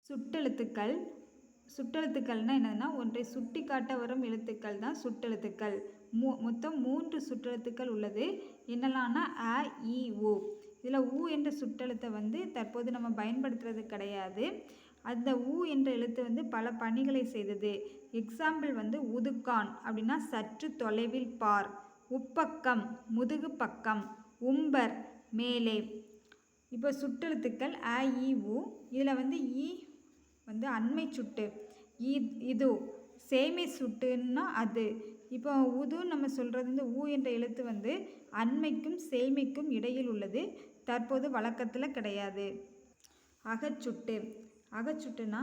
சுட்டெழுத்துக்கள் சுட்டெழுத்துக்கள்னால் என்னதுன்னா ஒன்றை சுட்டி காட்ட வரும் எழுத்துக்கள் தான் சுட்டெழுத்துக்கள். மொத்தம் 3 சுட்டெழுத்துக்கள் உள்ளது. என்னெல்லாம்னா அ, இ, உ. இதில் உ என்ற சுட்டெழுத்தை தற்போது நம்ம பயன்படுத்துறது கிடையாது. அந்த உ என்ற எழுத்து பல பணிகளை செய்தது. எக்ஸாம்பிள் உதுக்கான் அப்படின்னா சற்று தொலைவில் பார், உப்பக்கம் முதுகு பக்கம், உம்பர் மேலே. இப்போ சுட்டெழுத்துக்கள் அ, இ, உ. இதில் இ அண்மை சுட்டு, இது சேமை சுட்டுன்னா அது. இப்போ உதுன்னு நம்ம சொல்கிறது ஊ என்ற எழுத்து அண்மைக்கும் சேய்மைக்கும் இடையில் உள்ளது. தற்போது வழக்கத்தில் கிடையாது. அகச்சுட்டு. அகச்சுட்டுனா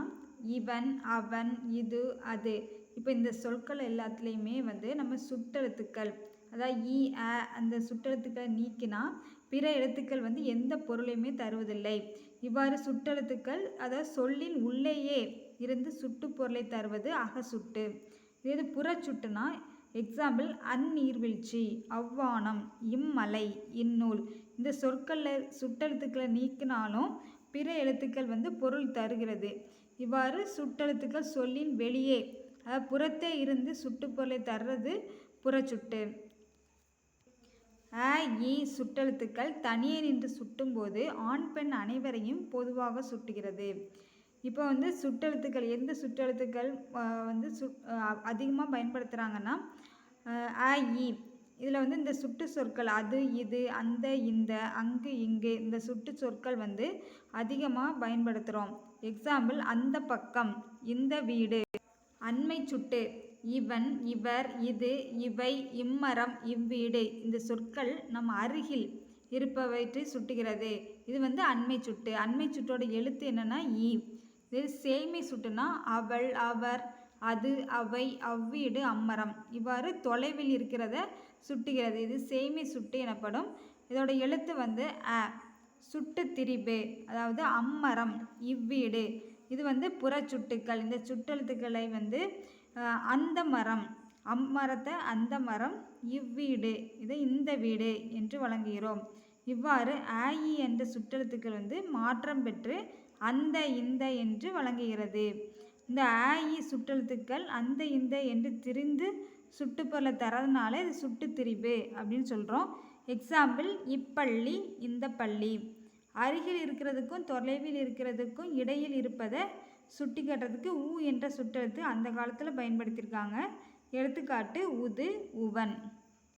இவன், அவன், இது, அது. இப்போ இந்த சொற்கள் எல்லாத்துலேயுமே நம்ம சுட்டெழுத்துக்கள், அதாவது இ, அ அந்த சுட்டெழுத்துக்களை நீக்கினா பிற எழுத்துக்கள் எந்த பொருளையுமே தருவதில்லை. இவ்வாறு சுட்டெழுத்துக்கள் அதாவது சொல்லின் உள்ளேயே இருந்து சுட்டு பொருளை தருவது அகச்சுட்டு. இது புறச்சுட்டுனா எக்ஸாம்பிள் அந்நீர்வீழ்ச்சி, அவ்வானம், இம்மலை, இந்நூல். இந்த சொற்களில் சுட்டெழுத்துக்களை நீக்கினாலும் பிற எழுத்துக்கள் பொருள் தருகிறது. இவ்வாறு சுட்டெழுத்துக்கள் சொல்லின் வெளியே அதாவது புறத்தே இருந்து சுட்டு பொருளை தர்றது புறச்சுட்டு. அ, இ சுட்டெழுத்துக்கள் தனியே நின்று சுட்டும்போது ஆண் பெண் அனைவரையும் பொதுவாக சுட்டுகிறது. இப்போ சுட்டெழுத்துக்கள் எந்த சுட்டெழுத்துக்கள் அதிகமாக பயன்படுத்துகிறாங்கன்னா அ, இ. இதில் இந்த சுட்டு சொற்கள் அது, இது, அந்த, இந்த, அங்கு, இங்கு இந்த சுட்டு சொற்கள் அதிகமாக பயன்படுத்துகிறோம். எக்ஸாம்பிள் அந்த பக்கம், இந்த வீடு. அண்மை சுட்டு இவன், இவர், இது, இவை, இம்மரம், இவ்வீடு. இந்த சொற்கள் நம் அருகில் இருப்பவற்றை சுட்டுகிறது. இது அண்மை சுட்டு. அண்மை சுட்டோட எழுத்து என்னன்னா ஈ. இது சேய்மை சுட்டுனா அவள், அவர், அது, அவை, அவ்வீடு, அம்மரம். இவ்வாறு தொலைவில் இருக்கிறத சுட்டுகிறது. இது சேய்மை சுட்டு எனப்படும். இதோட எழுத்து அ. சுட்டு திரிபு அதாவது அம்மரம், இவ்வீடு. இது புறச்சுட்டுக்கள். இந்த சுட்டெழுத்துக்களை அந்த மரம், அம்மரத்தை அந்த மரம், இவ்வீடு இதை இந்த வீடு என்று வழங்குகிறோம். இவ்வாறு அ, இ என்ற சுட்டெழுத்துக்கள் மாற்றம் பெற்று அந்த, இந்த என்று வழங்குகிறது. இந்த அ, இ சுட்டெழுத்துக்கள் அந்த, இந்த என்று திரிந்து சுட்டுப்பொருளை தரதுனால இது சுட்டு திரிபு அப்படின்னு சொல்கிறோம். எக்ஸாம்பிள் இப்பள்ளி, இந்த பள்ளி. அருகில் இருக்கிறதுக்கும் தொலைவில் இருக்கிறதுக்கும் இடையில் இருப்பதை சுட்டி காட்டுறதுக்கு ஊ என்ற சுட்டெழுத்து அந்த காலத்தில் பயன்படுத்தியிருக்காங்க. எடுத்துக்காட்டு உது, உவன்.